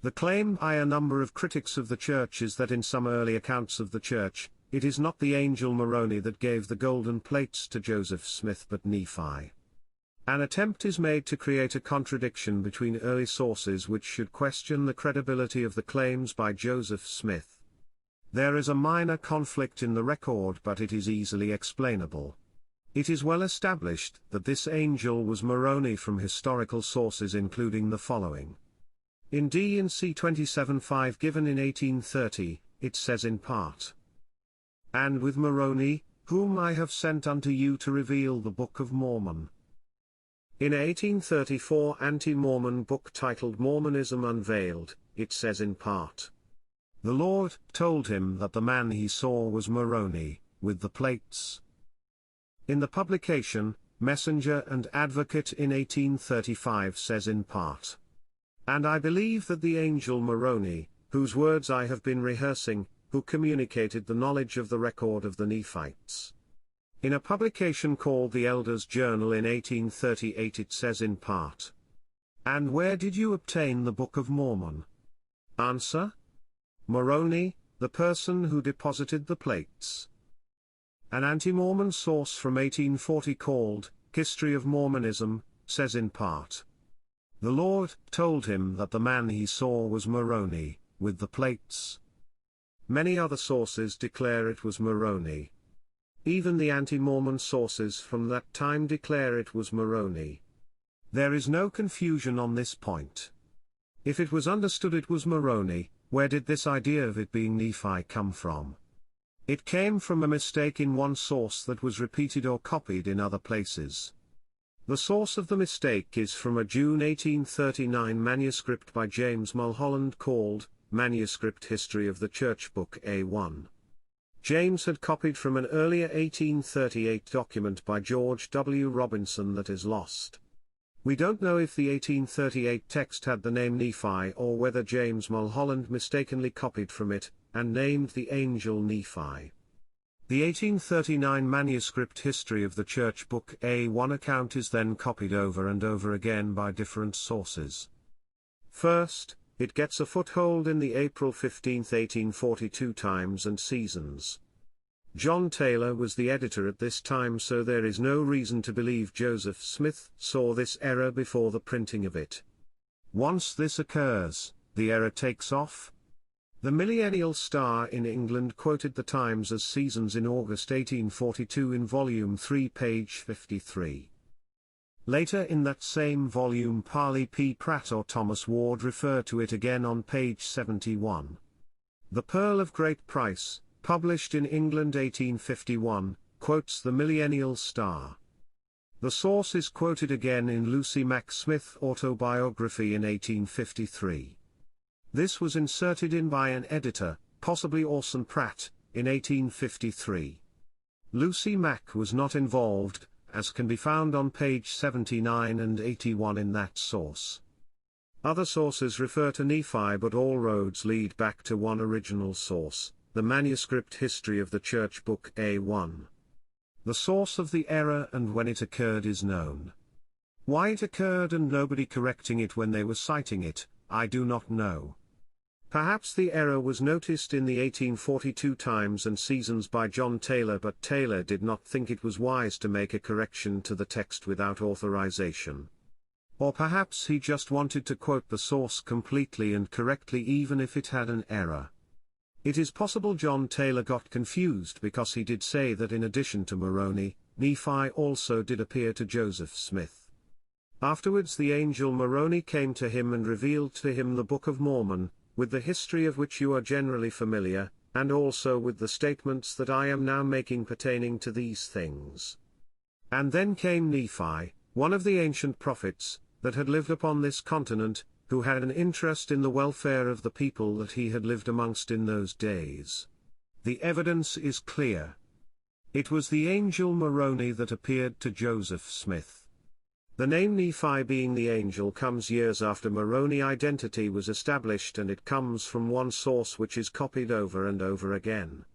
The claim by a number of critics of the Church is that in some early accounts of the Church, it is not the angel Moroni that gave the golden plates to Joseph Smith but Nephi. An attempt is made to create a contradiction between early sources which should question the credibility of the claims by Joseph Smith. There is a minor conflict in the record, but it is easily explainable. It is well established that this angel was Moroni from historical sources including the following. In D&C 27:5 given in 1830, it says in part, "And with Moroni, whom I have sent unto you to reveal the Book of Mormon." In 1834 anti-Mormon book titled Mormonism Unveiled, it says in part, "The Lord told him that the man he saw was Moroni, with the plates." In the publication, Messenger and Advocate in 1835 says in part, "And I believe that the angel Moroni, whose words I have been rehearsing, who communicated the knowledge of the record of the Nephites." In a publication called The Elders' Journal in 1838 it says in part, "And where did you obtain the Book of Mormon?" Answer: Moroni, the person who deposited the plates. An anti-Mormon source from 1840 called History of Mormonism says in part, "The Lord told him that the man he saw was Moroni, with the plates." Many other sources declare it was Moroni. Even the anti-Mormon sources from that time declare it was Moroni. There is no confusion on this point. If it was understood it was Moroni, where did this idea of it being Nephi come from? It came from a mistake in one source that was repeated or copied in other places. The source of the mistake is from a June 1839 manuscript by James Mulholland called Manuscript History of the Church Book A1. James had copied from an earlier 1838 document by George W. Robinson that is lost. We don't know if the 1838 text had the name Nephi or whether James Mulholland mistakenly copied from it, and named the angel Nephi. The 1839 manuscript History of the Church Book A1 account is then copied over and over again by different sources. First, it gets a foothold in the April 15, 1842 Times and Seasons. John Taylor was the editor at this time, so there is no reason to believe Joseph Smith saw this error before the printing of it. Once this occurs, the error takes off. The Millennial Star in England quoted the Times as Seasons in August 1842 in Volume 3 page 53. Later in that same volume Parley P. Pratt or Thomas Ward refer to it again on page 71. The Pearl of Great Price, published in England 1851, quotes the Millennial Star. The source is quoted again in Lucy Mack Smith autobiography in 1853. This was inserted in by an editor, possibly Orson Pratt, in 1853. Lucy Mack was not involved, as can be found on page 79 and 81 in that source. Other sources refer to Nephi, but all roads lead back to one original source, the Manuscript History of the Church Book A1. The source of the error and when it occurred is known. Why it occurred and nobody correcting it when they were citing it, I do not know. Perhaps the error was noticed in the 1842 Times and Seasons by John Taylor, but Taylor did not think it was wise to make a correction to the text without authorization. Or perhaps he just wanted to quote the source completely and correctly even if it had an error. It is possible John Taylor got confused because he did say that in addition to Moroni, Nephi also did appear to Joseph Smith. Afterwards the angel Moroni came to him and revealed to him the Book of Mormon, with the history of which you are generally familiar, and also with the statements that I am now making pertaining to these things. And then came Nephi, one of the ancient prophets, that had lived upon this continent, who had an interest in the welfare of the people that he had lived amongst in those days. The evidence is clear. It was the angel Moroni that appeared to Joseph Smith. The name Nephi, being the angel, comes years after Moroni identity was established, and it comes from one source which is copied over and over again.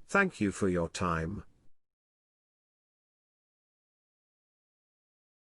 Thank you for your time.